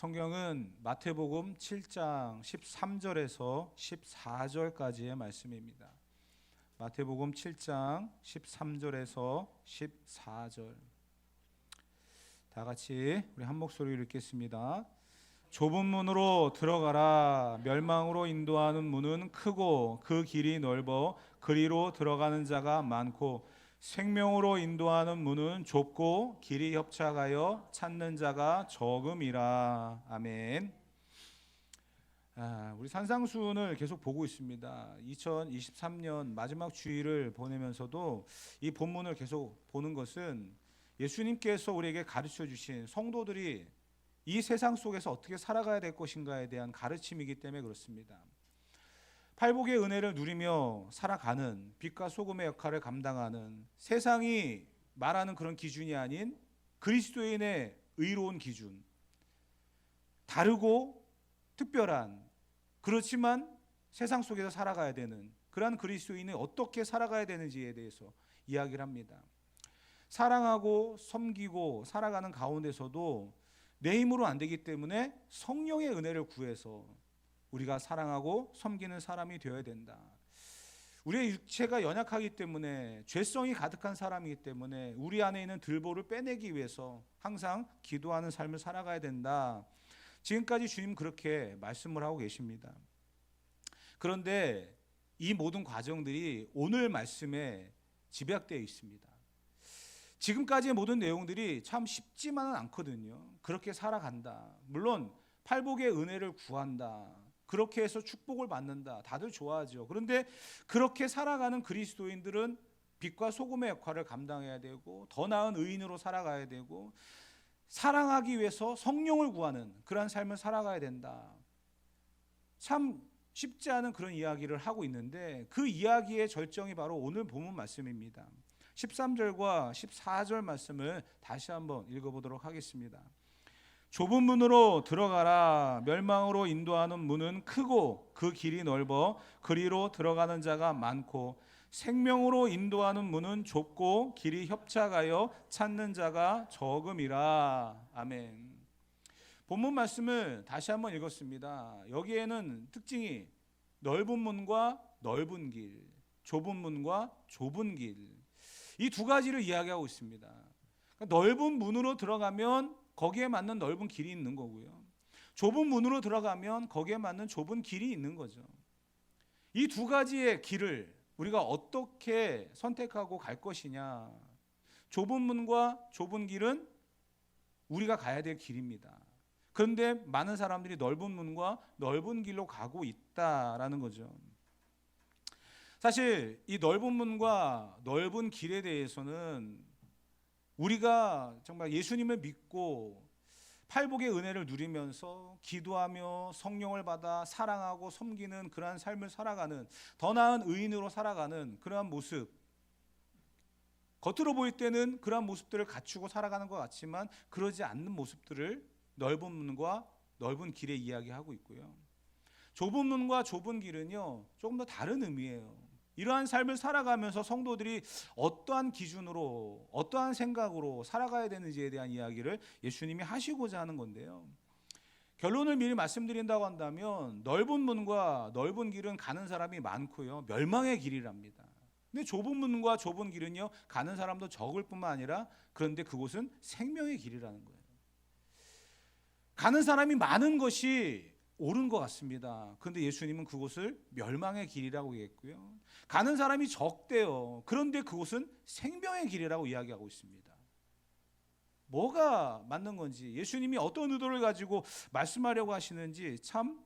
성경은 마태복음 7장 13절에서 14절까지의 말씀입니다. 마태복음 7장 13절에서 14절. 다 같이 우리 한 목소리로 읽겠습니다. 좁은 문으로 들어가라. 멸망으로 인도하는 문은 크고 그 길이 넓어 그리로 들어가는 자가 많고 생명으로 인도하는 문은 좁고 길이 협착하여 찾는 자가 적음이라. 아멘. 우리 산상수훈을 계속 보고 있습니다. 2023년 마지막 주일을 보내면서도 이 본문을 계속 보는 것은 예수님께서 우리에게 가르쳐 주신 성도들이 이 세상 속에서 어떻게 살아가야 될 것인가에 대한 가르침이기 때문에 그렇습니다. 팔복의 은혜를 누리며 살아가는 빛과 소금의 역할을 감당하는, 세상이 말하는 그런 기준이 아닌 그리스도인의 의로운 기준, 다르고 특별한, 그렇지만 세상 속에서 살아가야 되는 그러한 그리스도인이 어떻게 살아가야 되는지에 대해서 이야기를 합니다. 사랑하고 섬기고 살아가는 가운데서도 내 힘으로 안 되기 때문에 성령의 은혜를 구해서 우리가 사랑하고 섬기는 사람이 되어야 된다. 우리의 육체가 연약하기 때문에, 죄성이 가득한 사람이기 때문에 우리 안에 있는 들보를 빼내기 위해서 항상 기도하는 삶을 살아가야 된다. 지금까지 주님 그렇게 말씀을 하고 계십니다. 그런데 이 모든 과정들이 오늘 말씀에 집약되어 있습니다. 지금까지의 모든 내용들이 참 쉽지만은 않거든요. 그렇게 살아간다, 물론 팔복의 은혜를 구한다, 그렇게 해서 축복을 받는다, 다들 좋아하죠. 그런데 그렇게 살아가는 그리스도인들은 빛과 소금의 역할을 감당해야 되고, 더 나은 의인으로 살아가야 되고, 사랑하기 위해서 성령을 구하는 그러한 삶을 살아가야 된다. 참 쉽지 않은 그런 이야기를 하고 있는데, 그 이야기의 절정이 바로 오늘 본문 말씀입니다. 13절과 14절 말씀을 다시 한번 읽어보도록 하겠습니다. 좁은 문으로 들어가라. 멸망으로 인도하는 문은 크고 그 길이 넓어 그리로 들어가는 자가 많고 생명으로 인도하는 문은 좁고 길이 협착하여 찾는 자가 적음이라. 아멘. 본문 말씀을 다시 한번 읽었습니다. 여기에는 특징이 넓은 문과 넓은 길, 좁은 문과 좁은 길, 이 두 가지를 이야기하고 있습니다. 그러니까 넓은 문으로 들어가면 거기에 맞는 넓은 길이 있는 거고요, 좁은 문으로 들어가면 거기에 맞는 좁은 길이 있는 거죠. 이 두 가지의 길을 우리가 어떻게 선택하고 갈 것이냐. 좁은 문과 좁은 길은 우리가 가야 될 길입니다. 그런데 많은 사람들이 넓은 문과 넓은 길로 가고 있다라는 거죠. 사실 이 넓은 문과 넓은 길에 대해서는 우리가 정말 예수님을 믿고 팔복의 은혜를 누리면서 기도하며 성령을 받아 사랑하고 섬기는 그러한 삶을 살아가는, 더 나은 의인으로 살아가는 그러한 모습, 겉으로 보일 때는 그러한 모습들을 갖추고 살아가는 것 같지만 그러지 않는 모습들을 넓은 문과 넓은 길에 이야기하고 있고요, 좁은 문과 좁은 길은요 조금 더 다른 의미예요. 이러한 삶을 살아가면서 성도들이 어떠한 기준으로, 어떠한 생각으로 살아가야 되는지에 대한 이야기를 예수님이 하시고자 하는 건데요, 결론을 미리 말씀드린다고 한다면 넓은 문과 넓은 길은 가는 사람이 많고요, 멸망의 길이랍니다. 근데 좁은 문과 좁은 길은요 가는 사람도 적을 뿐만 아니라, 그런데 그곳은 생명의 길이라는 거예요. 가는 사람이 많은 것이 옳은 것 같습니다. 그런데 예수님은 그곳을 멸망의 길이라고 얘기했고요, 가는 사람이 적대요. 그런데 그곳은 생명의 길이라고 이야기하고 있습니다. 뭐가 맞는 건지, 예수님이 어떤 의도를 가지고 말씀하려고 하시는지 참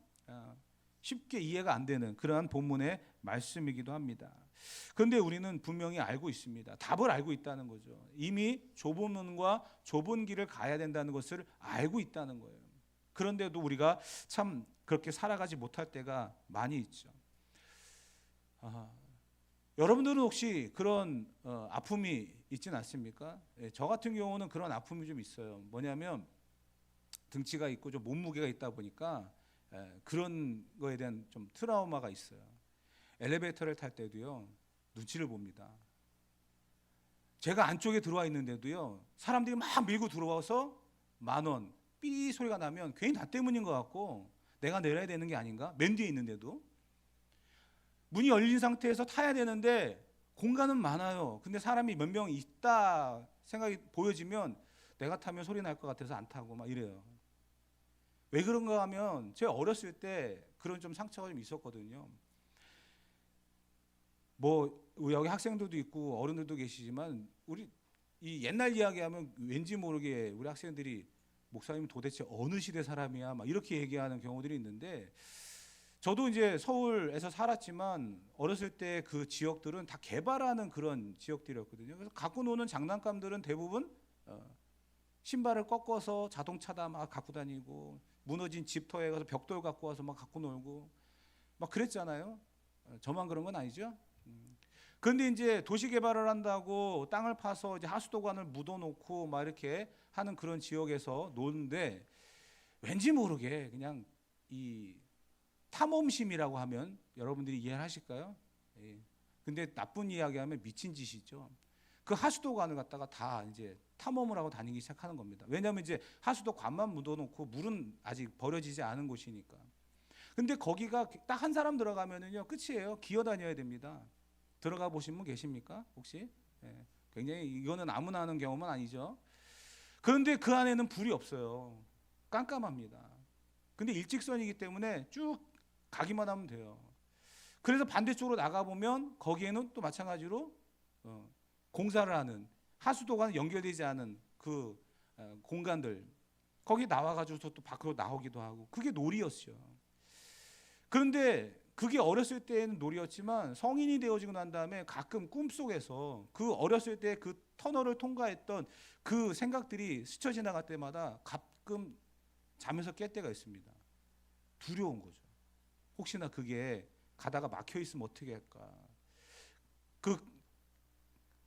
쉽게 이해가 안 되는 그러한 본문의 말씀이기도 합니다. 그런데 우리는 분명히 알고 있습니다. 답을 알고 있다는 거죠. 이미 좁은 문과 좁은 길을 가야 된다는 것을 알고 있다는 거예요. 그런데도 우리가 참 그렇게 살아가지 못할 때가 많이 있죠. 여러분들은 혹시 그런 아픔이 있지는 않습니까? 저 같은 경우는 그런 아픔이 좀 있어요. 뭐냐면 등치가 있고 좀 몸무게가 있다 보니까 그런 거에 대한 좀 트라우마가 있어요. 엘리베이터를 탈 때도요 눈치를 봅니다. 제가 안쪽에 들어와 있는데도요 사람들이 막 밀고 들어와서 10,000원 삐 소리가 나면 괜히 나 때문인 것 같고 내가 내려야 되는 게 아닌가? 맨 뒤에 있는데도 문이 열린 상태에서 타야 되는데 공간은 많아요. 근데 사람이 몇 명 있다 생각이 보여지면 내가 타면 소리 날 것 같아서 안 타고 막 이래요. 왜 그런가 하면 제가 어렸을 때 그런 좀 상처가 좀 있었거든요. 뭐 여기 학생들도 있고 어른들도 계시지만 우리 이 옛날 이야기하면 왠지 모르게 우리 학생들이 목사님 도대체 어느 시대 사람이야 막 이렇게 얘기하는 경우들이 있는데, 저도 이제 서울에서 살았지만 어렸을 때 그 지역들은 다 개발하는 그런 지역들이었거든요. 그래서 갖고 노는 장난감들은 대부분 신발을 꺾어서 자동차다 막 갖고 다니고, 무너진 집터에 가서 벽돌 갖고 와서 막 갖고 놀고 막 그랬잖아요. 저만 그런 건 아니죠. 그런데 이제 도시 개발을 한다고 땅을 파서 이제 하수도관을 묻어놓고 막 이렇게 하는 그런 지역에서 노는데, 왠지 모르게 그냥 이 탐험심이라고 하면 여러분들이 이해하실까요? 예. 근데 나쁜 이야기하면 미친 짓이죠. 그 하수도관을 갖다가 다 이제 탐험을 하고 다니기 시작하는 겁니다. 왜냐하면 이제 하수도관만 묻어놓고 물은 아직 버려지지 않은 곳이니까. 근데 거기가 딱 한 사람 들어가면은요 끝이에요. 기어다녀야 됩니다. 들어가 보신 분 계십니까? 혹시? 예. 굉장히 이거는 아무나 하는 경험은 아니죠. 그런데 그 안에는 불이 없어요. 깜깜합니다. 근데 일직선이기 때문에 쭉 가기만 하면 돼요. 그래서 반대쪽으로 나가보면 거기에는 또 마찬가지로 공사를 하는, 하수도가 연결되지 않은 그 공간들, 거기 나와가지고 또 밖으로 나오기도 하고, 그게 놀이였죠. 그런데 그게 어렸을 때는 놀이였지만 성인이 되어지고 난 다음에 가끔 꿈속에서 그 어렸을 때 그 터널을 통과했던 그 생각들이 스쳐 지나갈 때마다 가끔 잠에서 깰 때가 있습니다. 두려운 거죠. 혹시나 그게 가다가 막혀 있으면 어떻게 할까? 그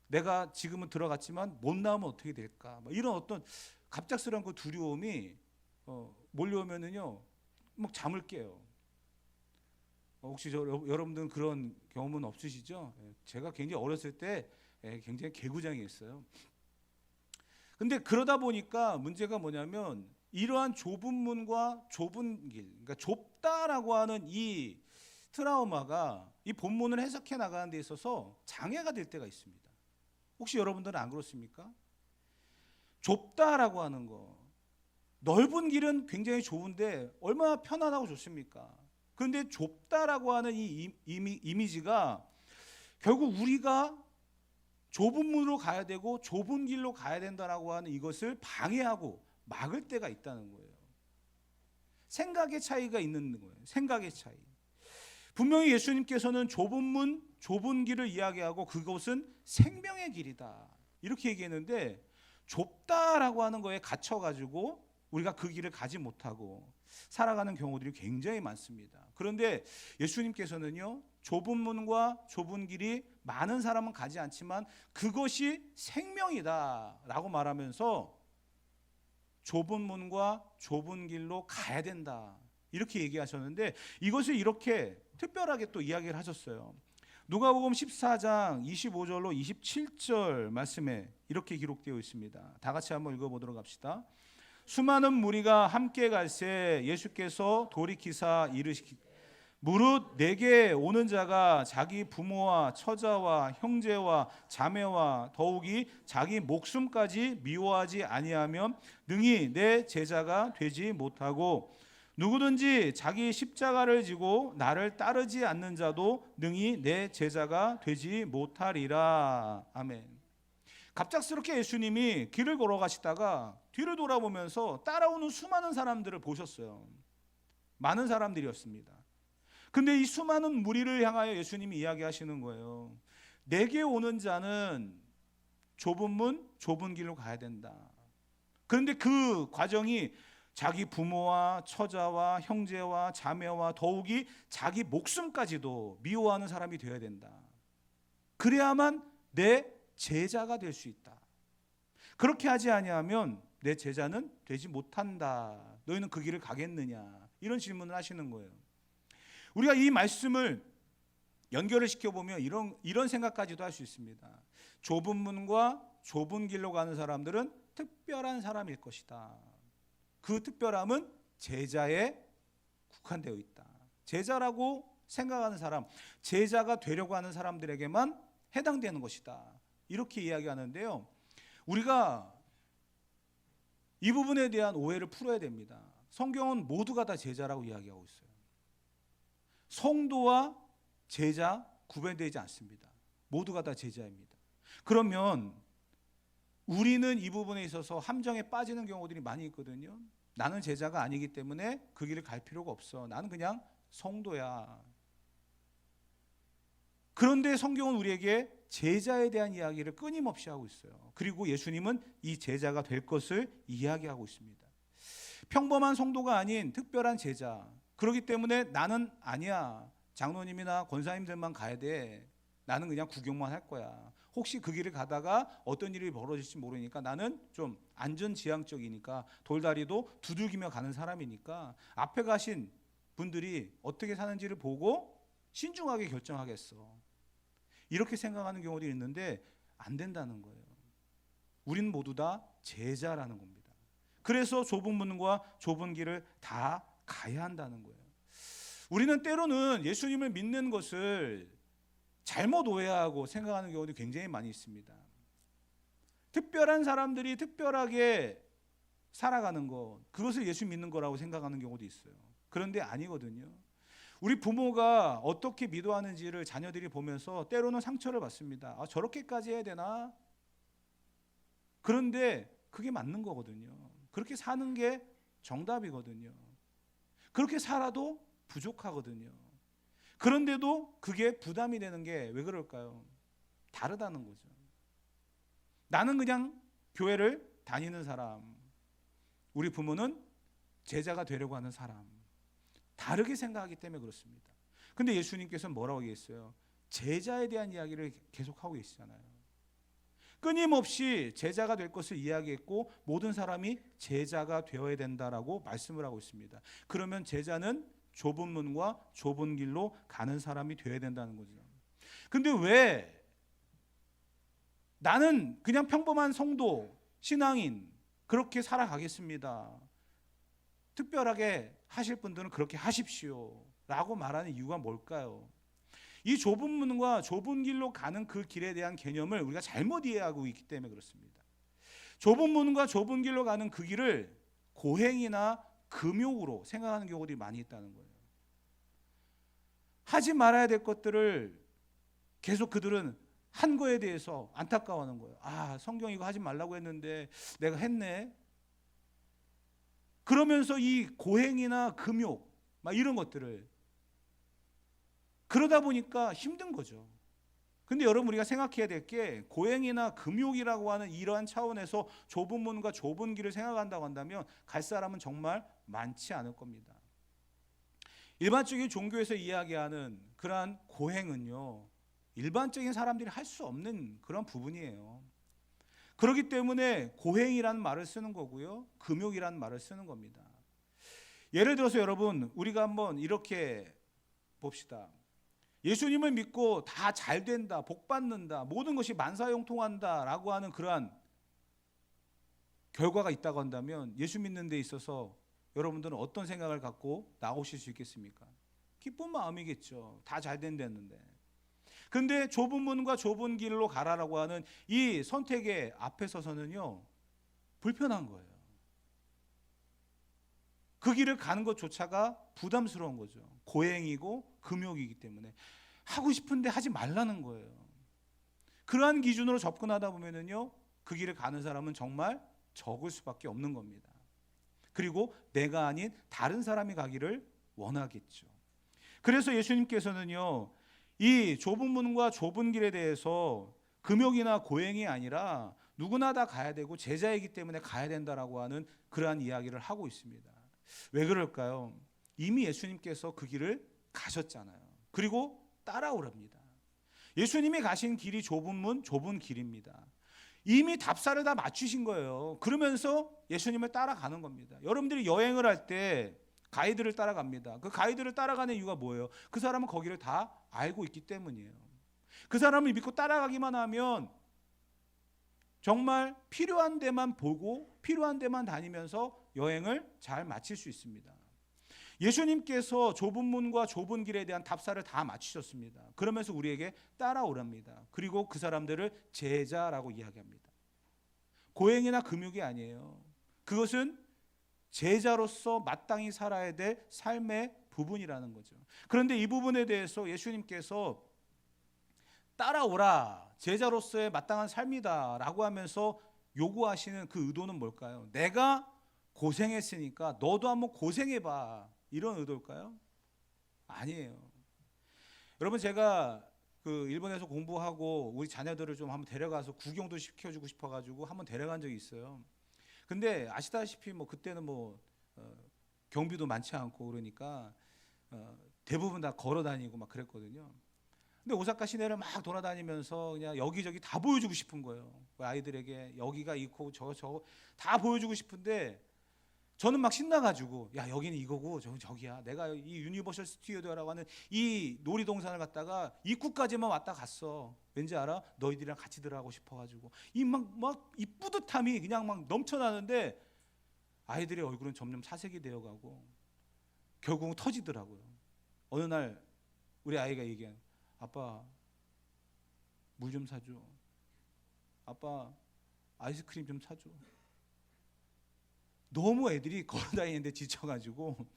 내가 지금은 들어갔지만 못 나오면 어떻게 될까? 이런 어떤 갑작스러운 그 두려움이 몰려오면은요, 막 잠을 깨요. 혹시 여러분들은 그런 경험은 없으시죠? 제가 굉장히 어렸을 때 굉장히 개구장이었어요. 근데 그러다 보니까 문제가 뭐냐면 이러한 좁은 문과 좁은 길, 그러니까 좁다라고 하는 이 트라우마가 이 본문을 해석해 나가는 데 있어서 장애가 될 때가 있습니다. 혹시 여러분들은 안 그렇습니까? 좁다라고 하는 거, 넓은 길은 굉장히 좋은데 얼마나 편안하고 좋습니까? 그런데 좁다라고 하는 이 이미지가 결국 우리가 좁은 문으로 가야 되고 좁은 길로 가야 된다라고 하는 이것을 방해하고 막을 때가 있다는 거예요. 생각의 차이가 있는 거예요. 생각의 차이. 분명히 예수님께서는 좁은 문, 좁은 길을 이야기하고 그것은 생명의 길이다 이렇게 얘기했는데, 좁다라고 하는 거에 갇혀가지고 우리가 그 길을 가지 못하고 살아가는 경우들이 굉장히 많습니다. 그런데 예수님께서는요, 좁은 문과 좁은 길이 많은 사람은 가지 않지만 그것이 생명이다라고 말하면서 좁은 문과 좁은 길로 가야 된다 이렇게 얘기하셨는데, 이것을 이렇게 특별하게 또 이야기를 하셨어요. 누가복음 14장 25절로 27절 말씀에 이렇게 기록되어 있습니다. 다 같이 한번 읽어보도록 합시다. 수많은 무리가 함께 갈새 예수께서 돌이키사 이르시기, 무릇 내게 오는 자가 자기 부모와 처자와 형제와 자매와 더욱이 자기 목숨까지 미워하지 아니하면 능히 내 제자가 되지 못하고, 누구든지 자기 십자가를 지고 나를 따르지 않는 자도 능히 내 제자가 되지 못하리라. 아멘. 갑작스럽게 예수님이 길을 걸어가시다가 뒤를 돌아보면서 따라오는 수많은 사람들을 보셨어요. 많은 사람들이었습니다. 근데 이 수많은 무리를 향하여 예수님이 이야기하시는 거예요. 내게 오는 자는 좁은 문, 좁은 길로 가야 된다. 그런데 그 과정이 자기 부모와 처자와 형제와 자매와 더욱이 자기 목숨까지도 미워하는 사람이 되어야 된다. 그래야만 내 제자가 될 수 있다. 그렇게 하지 아니하면 내 제자는 되지 못한다. 너희는 그 길을 가겠느냐? 이런 질문을 하시는 거예요. 우리가 이 말씀을 연결을 시켜보면 이런 생각까지도 할 수 있습니다. 좁은 문과 좁은 길로 가는 사람들은 특별한 사람일 것이다. 그 특별함은 제자에 국한되어 있다. 제자라고 생각하는 사람, 제자가 되려고 하는 사람들에게만 해당되는 것이다. 이렇게 이야기하는데요. 우리가 이 부분에 대한 오해를 풀어야 됩니다. 성경은 모두가 다 제자라고 이야기하고 있어요. 성도와 제자 구별되지 않습니다. 모두가 다 제자입니다. 그러면 우리는 이 부분에 있어서 함정에 빠지는 경우들이 많이 있거든요. 나는 제자가 아니기 때문에 그 길을 갈 필요가 없어. 나는 그냥 성도야. 그런데 성경은 우리에게 제자에 대한 이야기를 끊임없이 하고 있어요. 그리고 예수님은 이 제자가 될 것을 이야기하고 있습니다. 평범한 성도가 아닌 특별한 제자. 그렇기 때문에 나는 아니야. 장로님이나 권사님들만 가야 돼. 나는 그냥 구경만 할 거야. 혹시 그 길을 가다가 어떤 일이 벌어질지 모르니까 나는 좀 안전지향적이니까 돌다리도 두들기며 가는 사람이니까 앞에 가신 분들이 어떻게 사는지를 보고 신중하게 결정하겠어. 이렇게 생각하는 경우도 있는데 안 된다는 거예요. 우리는 모두 다 제자라는 겁니다. 그래서 좁은 문과 좁은 길을 다 가야 한다는 거예요. 우리는 때로는 예수님을 믿는 것을 잘못 오해하고 생각하는 경우도 굉장히 많이 있습니다. 특별한 사람들이 특별하게 살아가는 것, 그것을 예수 믿는 거라고 생각하는 경우도 있어요. 그런데 아니거든요. 우리 부모가 어떻게 믿어하는지를 자녀들이 보면서 때로는 상처를 받습니다. 아, 저렇게까지 해야 되나? 그런데 그게 맞는 거거든요. 그렇게 사는 게 정답이거든요. 그렇게 살아도 부족하거든요. 그런데도 그게 부담이 되는 게 왜 그럴까요? 다르다는 거죠. 나는 그냥 교회를 다니는 사람, 우리 부모는 제자가 되려고 하는 사람, 다르게 생각하기 때문에 그렇습니다. 근데 예수님께서는 뭐라고 얘기했어요? 제자에 대한 이야기를 계속하고 계시잖아요. 끊임없이 제자가 될 것을 이야기했고 모든 사람이 제자가 되어야 된다라고 말씀을 하고 있습니다. 그러면 제자는 좁은 문과 좁은 길로 가는 사람이 되어야 된다는 거죠. 근데 왜 나는 그냥 평범한 성도, 신앙인 그렇게 살아가겠습니다. 특별하게 하실 분들은 그렇게 하십시오 라고 말하는 이유가 뭘까요? 이 좁은 문과 좁은 길로 가는 그 길에 대한 개념을 우리가 잘못 이해하고 있기 때문에 그렇습니다. 좁은 문과 좁은 길로 가는 그 길을 고행이나 금욕으로 생각하는 경우들이 많이 있다는 거예요. 하지 말아야 될 것들을 계속 그들은 한 거에 대해서 안타까워하는 거예요. 아, 성경 이거 하지 말라고 했는데 내가 했네. 그러면서 이 고행이나 금욕 막 이런 것들을 그러다 보니까 힘든 거죠. 근데 여러분 우리가 생각해야 될 게 고행이나 금욕이라고 하는 이러한 차원에서 좁은 문과 좁은 길을 생각한다고 한다면 갈 사람은 정말 많지 않을 겁니다. 일반적인 종교에서 이야기하는 그러한 고행은요, 일반적인 사람들이 할 수 없는 그런 부분이에요. 그렇기 때문에 고행이라는 말을 쓰는 거고요, 금욕이라는 말을 쓰는 겁니다. 예를 들어서 여러분 우리가 한번 이렇게 봅시다. 예수님을 믿고 다 잘 된다, 복 받는다, 모든 것이 만사형통한다 라고 하는 그러한 결과가 있다고 한다면 예수 믿는 데 있어서 여러분들은 어떤 생각을 갖고 나오실 수 있겠습니까? 기쁜 마음이겠죠. 다 잘 된다는데. 근데 좁은 문과 좁은 길로 가라라고 하는 이 선택의 앞에 서서는요, 불편한 거예요. 그 길을 가는 것조차가 부담스러운 거죠. 고행이고 금욕이기 때문에 하고 싶은데 하지 말라는 거예요. 그러한 기준으로 접근하다 보면은요, 그 길을 가는 사람은 정말 적을 수밖에 없는 겁니다. 그리고 내가 아닌 다른 사람이 가기를 원하겠죠. 그래서 예수님께서는요, 이 좁은 문과 좁은 길에 대해서 금욕이나 고행이 아니라 누구나 다 가야 되고 제자이기 때문에 가야 된다라고 하는 그러한 이야기를 하고 있습니다. 왜 그럴까요? 이미 예수님께서 그 길을 가셨잖아요. 그리고 따라오랍니다. 예수님이 가신 길이 좁은 문, 좁은 길입니다. 이미 답사를 다 맞추신 거예요. 그러면서 예수님을 따라가는 겁니다. 여러분들이 여행을 할 때 가이드를 따라갑니다. 그 가이드를 따라가는 이유가 뭐예요? 그 사람은 거기를 다 알고 있기 때문이에요. 그 사람을 믿고 따라가기만 하면 정말 필요한 데만 보고 필요한 데만 다니면서 여행을 잘 마칠 수 있습니다. 예수님께서 좁은 문과 좁은 길에 대한 답사를 다 마치셨습니다. 그러면서 우리에게 따라오랍니다. 그리고 그 사람들을 제자라고 이야기합니다. 고행이나 금욕이 아니에요. 그것은 제자로서 마땅히 살아야 될 삶의 부분이라는 거죠. 그런데 이 부분에 대해서 예수님께서 따라오라, 제자로서의 마땅한 삶이다 라고 하면서 요구하시는 그 의도는 뭘까요? 내가 고생했으니까 너도 한번 고생해봐, 이런 의도일까요? 아니에요. 여러분, 제가 그 일본에서 공부하고 우리 자녀들을 좀 한번 데려가서 구경도 시켜주고 싶어가지고 한번 데려간 적이 있어요. 근데 아시다시피 뭐 그때는 경비도 많지 않고 그러니까 대부분 다 걸어 다니고 막 그랬거든요. 근데 오사카 시내를 막 돌아다니면서 그냥 여기저기 다 보여주고 싶은 거예요. 아이들에게 여기가 이거 저거 다 보여주고 싶은데 저는 막 신나가지고, 야, 여기는 이거고 저기야, 내가 이 유니버셜 스튜디오라고 하는 이 놀이동산을 갔다가 입구까지만 왔다 갔어. 왠지 알아? 너희들이랑 같이 들어가고 싶어가지고 이 뿌듯함이 그냥 막 넘쳐나는데 아이들의 얼굴은 점점 사색이 되어가고 결국은 터지더라고요. 어느 날 우리 아이가 얘기한, 아빠 물 좀 사줘, 아빠 아이스크림 좀 사줘. 너무 애들이 걸어다니는데 지쳐가지고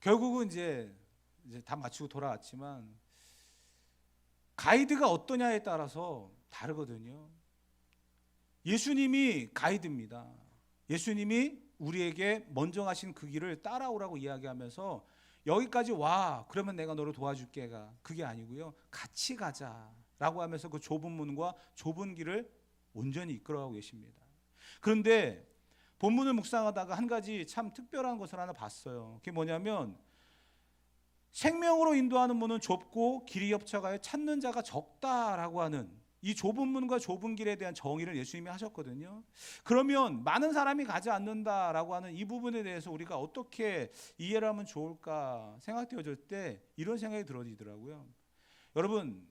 결국은 이제 다 마치고 돌아왔지만, 가이드가 어떠냐에 따라서 다르거든요. 예수님이 가이드입니다. 예수님이 우리에게 먼저 가신 그 길을 따라오라고 이야기하면서 여기까지 와, 그러면 내가 너를 도와줄게가 그게 아니고요, 같이 가자라고 하면서 그 좁은 문과 좁은 길을 온전히 이끌어가고 계십니다. 그런데 본문을 묵상하다가 한 가지 참 특별한 것을 하나 봤어요. 그게 뭐냐면, 생명으로 인도하는 문은 좁고 길이 협착하여 찾는 자가 적다라고 하는 이 좁은 문과 좁은 길에 대한 정의를 예수님이 하셨거든요. 그러면 많은 사람이 가지 않는다라고 하는 이 부분에 대해서 우리가 어떻게 이해를 하면 좋을까 생각되어질 때 이런 생각이 들어지더라고요. 여러분,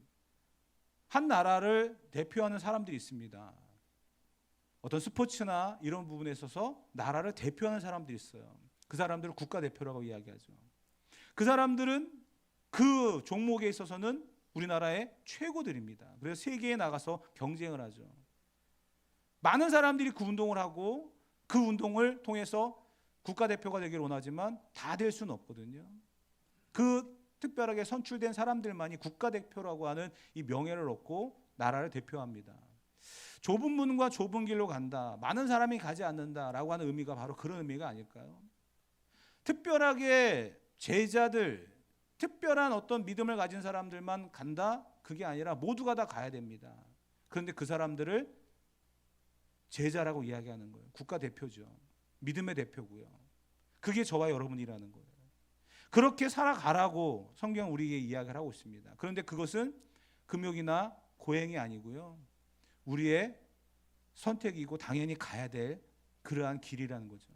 한 나라를 대표하는 사람들이 있습니다. 어떤 스포츠나 이런 부분에 있어서 나라를 대표하는 사람들이 있어요. 그 사람들을 국가대표라고 이야기하죠. 그 사람들은 그 종목에 있어서는 우리나라의 최고들입니다. 그래서 세계에 나가서 경쟁을 하죠. 많은 사람들이 그 운동을 하고 그 운동을 통해서 국가대표가 되기를 원하지만 다 될 수는 없거든요. 그 특별하게 선출된 사람들만이 국가대표라고 하는 이 명예를 얻고 나라를 대표합니다. 좁은 문과 좁은 길로 간다, 많은 사람이 가지 않는다라고 하는 의미가 바로 그런 의미가 아닐까요? 특별하게 제자들, 특별한 어떤 믿음을 가진 사람들만 간다, 그게 아니라 모두가 다 가야 됩니다. 그런데 그 사람들을 제자라고 이야기하는 거예요. 국가대표죠. 믿음의 대표고요. 그게 저와 여러분이라는 거예요. 그렇게 살아가라고 성경은 우리에게 이야기를 하고 있습니다. 그런데 그것은 금욕이나 고행이 아니고요, 우리의 선택이고 당연히 가야 될 그러한 길이라는 거죠.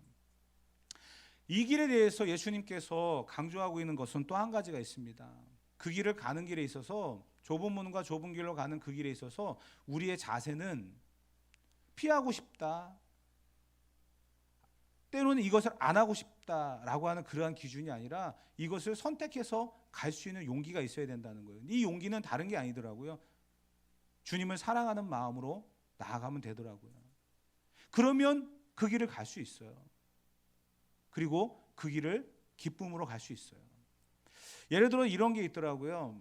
이 길에 대해서 예수님께서 강조하고 있는 것은 또 한 가지가 있습니다. 그 길을 가는 길에 있어서, 좁은 문과 좁은 길로 가는 그 길에 있어서 우리의 자세는 피하고 싶다, 때로는 이것을 안 하고 싶다라고 하는 그러한 기준이 아니라 이것을 선택해서 갈 수 있는 용기가 있어야 된다는 거예요. 이 용기는 다른 게 아니더라고요. 주님을 사랑하는 마음으로 나아가면 되더라고요. 그러면 그 길을 갈 수 있어요. 그리고 그 길을 기쁨으로 갈 수 있어요. 예를 들어 이런 게 있더라고요.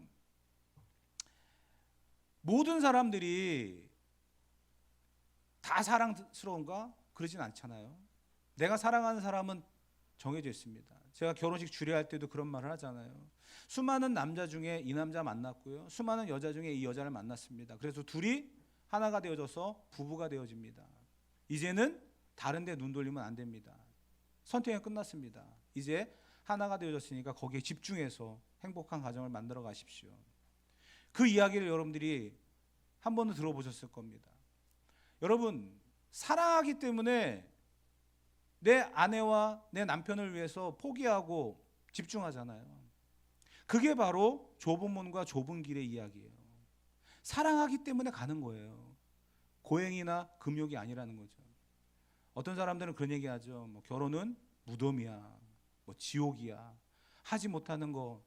모든 사람들이 다 사랑스러운가? 그러진 않잖아요. 내가 사랑하는 사람은 정해져 있습니다. 제가 결혼식 주례할 때도 그런 말을 하잖아요. 수많은 남자 중에 이 남자 만났고요, 수많은 여자 중에 이 여자를 만났습니다. 그래서 둘이 하나가 되어져서 부부가 되어집니다. 이제는 다른 데 눈 돌리면 안 됩니다. 선택은 끝났습니다. 이제 하나가 되어졌으니까 거기에 집중해서 행복한 가정을 만들어 가십시오. 그 이야기를 여러분들이 한 번도 들어보셨을 겁니다. 여러분, 사랑하기 때문에 내 아내와 내 남편을 위해서 포기하고 집중하잖아요. 그게 바로 좁은 문과 좁은 길의 이야기예요. 사랑하기 때문에 가는 거예요. 고행이나 금욕이 아니라는 거죠. 어떤 사람들은 그런 얘기하죠. 뭐 결혼은 무덤이야, 뭐 지옥이야, 하지 못하는 거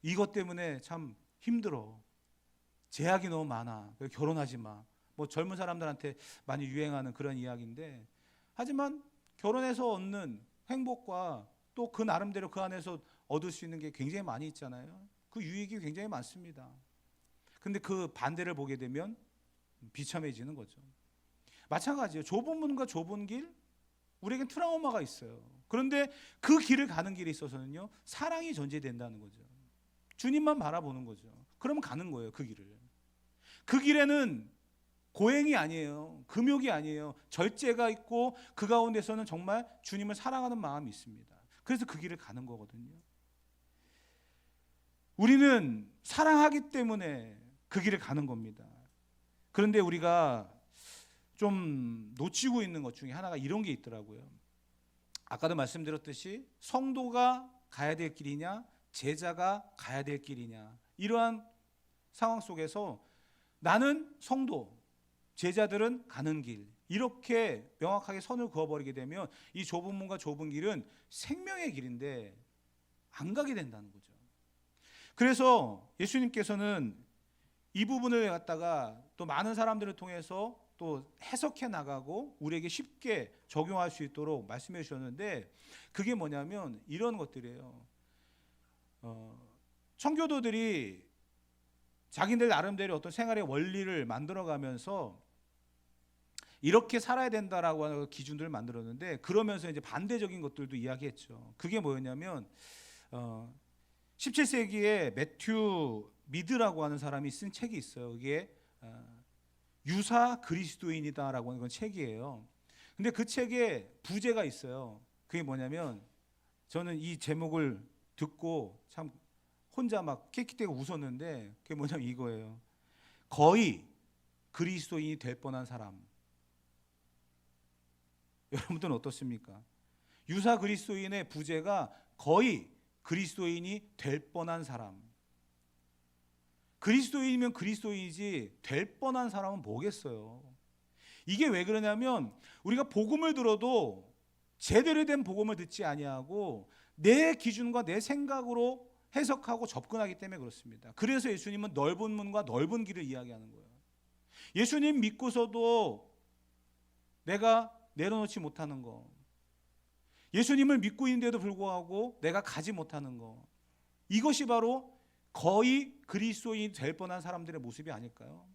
이것 때문에 참 힘들어, 제약이 너무 많아, 결혼하지 마. 뭐 젊은 사람들한테 많이 유행하는 그런 이야기인데, 하지만 결혼해서 얻는 행복과 또 그 나름대로 그 안에서 얻을 수 있는 게 굉장히 많이 있잖아요. 그 유익이 굉장히 많습니다. 근데 그 반대를 보게 되면 비참해지는 거죠. 마찬가지예요. 좁은 문과 좁은 길, 우리에겐 트라우마가 있어요. 그런데 그 길을 가는 길에 있어서는요, 사랑이 전제된다는 거죠. 주님만 바라보는 거죠. 그러면 가는 거예요, 그 길을. 그 길에는 고행이 아니에요, 금욕이 아니에요, 절제가 있고 그 가운데서는 정말 주님을 사랑하는 마음이 있습니다. 그래서 그 길을 가는 거거든요. 우리는 사랑하기 때문에 그 길을 가는 겁니다. 그런데 우리가 좀 놓치고 있는 것 중에 하나가 이런 게 있더라고요. 아까도 말씀드렸듯이 성도가 가야 될 길이냐, 제자가 가야 될 길이냐, 이러한 상황 속에서 나는 성도, 제자들은 가는 길, 이렇게 명확하게 선을 그어버리게 되면 이 좁은 문과 좁은 길은 생명의 길인데 안 가게 된다는 거죠. 그래서 예수님께서는 이 부분을 갖다가 또 많은 사람들을 통해서 또 해석해 나가고 우리에게 쉽게 적용할 수 있도록 말씀해 주셨는데, 그게 뭐냐면 이런 것들이에요. 청교도들이 자기들 나름대로 어떤 생활의 원리를 만들어가면서 이렇게 살아야 된다라고 하는 기준들을 만들었는데, 그러면서 이제 반대적인 것들도 이야기했죠. 그게 뭐였냐면 17세기에 매튜 미드라고 하는 사람이 쓴 책이 있어요. 그게 유사 그리스도인이다라고 하는 건 책이에요. 근데 그 책에 부제가 있어요. 그게 뭐냐면, 저는 이 제목을 듣고 참 혼자 막 킥킥대고 웃었는데, 그게 뭐냐면 이거예요. 거의 그리스도인이 될 뻔한 사람. 여러분들은 어떻습니까? 유사 그리스도인의 부제가 거의 그리스도인이 될 뻔한 사람. 그리스도인이면 그리스도인이지 될 뻔한 사람은 뭐겠어요? 이게 왜 그러냐면, 우리가 복음을 들어도 제대로 된 복음을 듣지 아니하고 내 기준과 내 생각으로 해석하고 접근하기 때문에 그렇습니다. 그래서 예수님은 넓은 문과 넓은 길을 이야기하는 거예요. 예수님 믿고서도 내가 내려놓지 못하는 거, 예수님을 믿고 있는데도 불구하고 내가 가지 못하는 거, 이것이 바로 거의 그리스도인이 될 뻔한 사람들의 모습이 아닐까요?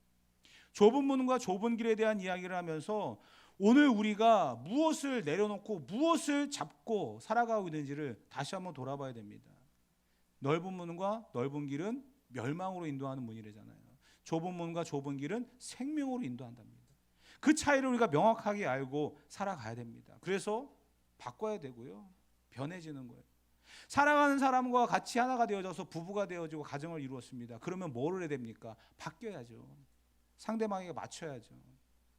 좁은 문과 좁은 길에 대한 이야기를 하면서 오늘 우리가 무엇을 내려놓고 무엇을 잡고 살아가고 있는지를 다시 한번 돌아봐야 됩니다. 넓은 문과 넓은 길은 멸망으로 인도하는 문이래잖아요. 좁은 문과 좁은 길은 생명으로 인도한답니다. 그 차이를 우리가 명확하게 알고 살아가야 됩니다. 그래서 바꿔야 되고요, 변해지는 거예요. 사랑하는 사람과 같이 하나가 되어져서 부부가 되어지고 가정을 이루었습니다. 그러면 뭘 해야 됩니까? 바뀌어야죠. 상대방에게 맞춰야죠.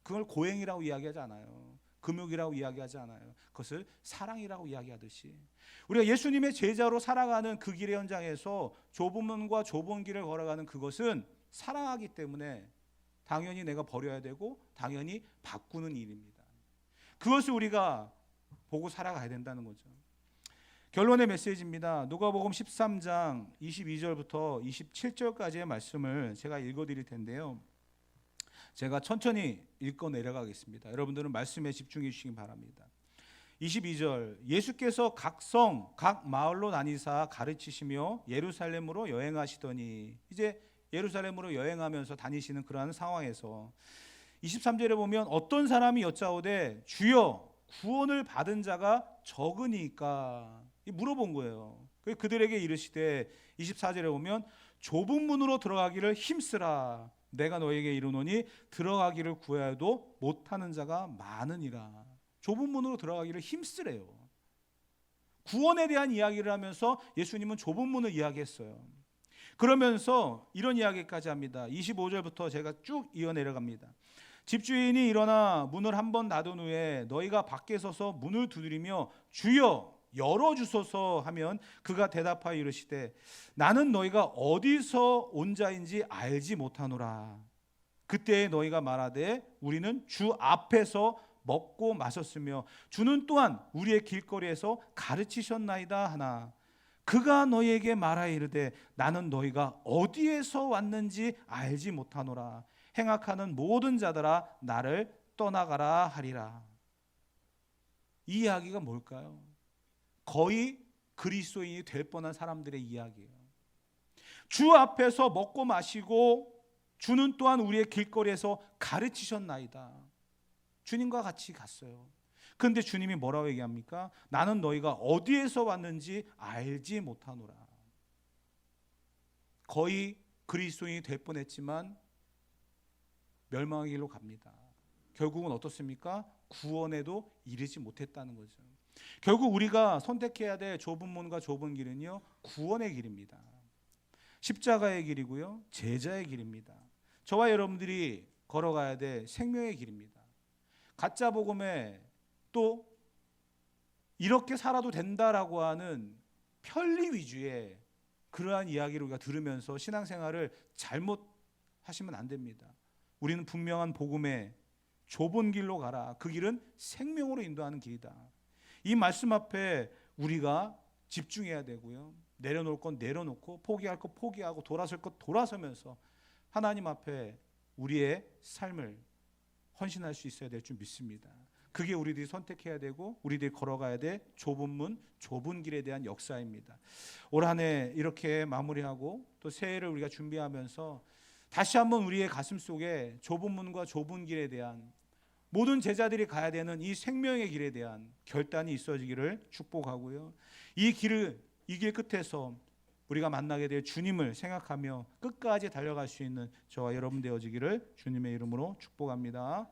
그걸 고행이라고 이야기하지 않아요. 금욕이라고 이야기하지 않아요. 그것을 사랑이라고 이야기하듯이 우리가 예수님의 제자로 살아가는 그 길의 현장에서 좁은 문과 좁은 길을 걸어가는 그것은 사랑하기 때문에 당연히 내가 버려야 되고 당연히 바꾸는 일입니다. 그것을 우리가 보고 살아가야 된다는 거죠. 결론의 메시지입니다. 누가복음 13장 22절부터 27절까지의 말씀을 제가 읽어드릴 텐데요, 제가 천천히 읽고 내려가겠습니다. 여러분들은 말씀에 집중해 주시기 바랍니다. 22절, 예수께서 각 성, 각 마을로 다니사 가르치시며 예루살렘으로 여행하시더니, 이제 예루살렘으로 여행하면서 다니시는 그러한 상황에서 23절에 보면 어떤 사람이 여짜오되 주여 구원을 받은 자가 적으니까 물어본 거예요. 그들에게 이르시되 24절에 보면 좁은 문으로 들어가기를 힘쓰라. 내가 너에게 이르노니 들어가기를 구하여도 못하는 자가 많으니라. 좁은 문으로 들어가기를 힘쓰래요. 구원에 대한 이야기를 하면서 예수님은 좁은 문을 이야기했어요. 그러면서 이런 이야기까지 합니다. 25절부터 제가 쭉 이어 내려갑니다. 집주인이 일어나 문을 한번 닫은 후에 너희가 밖에 서서 문을 두드리며 주여 열어주소서 하면 그가 대답하여 이르시되 나는 너희가 어디서 온 자인지 알지 못하노라. 그때 너희가 말하되 우리는 주 앞에서 먹고 마셨으며 주는 또한 우리의 길거리에서 가르치셨나이다 하나 그가 너희에게 말하여 이르되 나는 너희가 어디에서 왔는지 알지 못하노라. 행악하는 모든 자들아 나를 떠나가라 하리라. 이 이야기가 뭘까요? 거의 그리스도인이 될 뻔한 사람들의 이야기예요. 주 앞에서 먹고 마시고 주는 또한 우리의 길거리에서 가르치셨나이다. 주님과 같이 갔어요. 그런데 주님이 뭐라고 얘기합니까? 나는 너희가 어디에서 왔는지 알지 못하노라. 거의 그리스도인이 될 뻔했지만 멸망의 길로 갑니다. 결국은 어떻습니까? 구원에도 이르지 못했다는 거죠. 결국 우리가 선택해야 될 좁은 문과 좁은 길은요, 구원의 길입니다. 십자가의 길이고요, 제자의 길입니다. 저와 여러분들이 걸어가야 될 생명의 길입니다. 가짜 복음에 또 이렇게 살아도 된다라고 하는 편리 위주의 그러한 이야기를 우리가 들으면서 신앙생활을 잘못하시면 안 됩니다. 우리는 분명한 복음의 좁은 길로 가라. 그 길은 생명으로 인도하는 길이다. 이 말씀 앞에 우리가 집중해야 되고요. 내려놓을 건 내려놓고 포기할 것 포기하고 돌아설 것 돌아서면서 하나님 앞에 우리의 삶을 헌신할 수 있어야 될 줄 믿습니다. 그게 우리들이 선택해야 되고 우리들이 걸어가야 될 좁은 문, 좁은 길에 대한 역사입니다. 올 한 해 이렇게 마무리하고 또 새해를 우리가 준비하면서 다시 한번 우리의 가슴 속에 좁은 문과 좁은 길에 대한 모든 제자들이 가야 되는 이 생명의 길에 대한 결단이 있어지기를 축복하고요. 이 길 끝에서 우리가 만나게 될 주님을 생각하며 끝까지 달려갈 수 있는 저와 여러분 되어지기를 주님의 이름으로 축복합니다.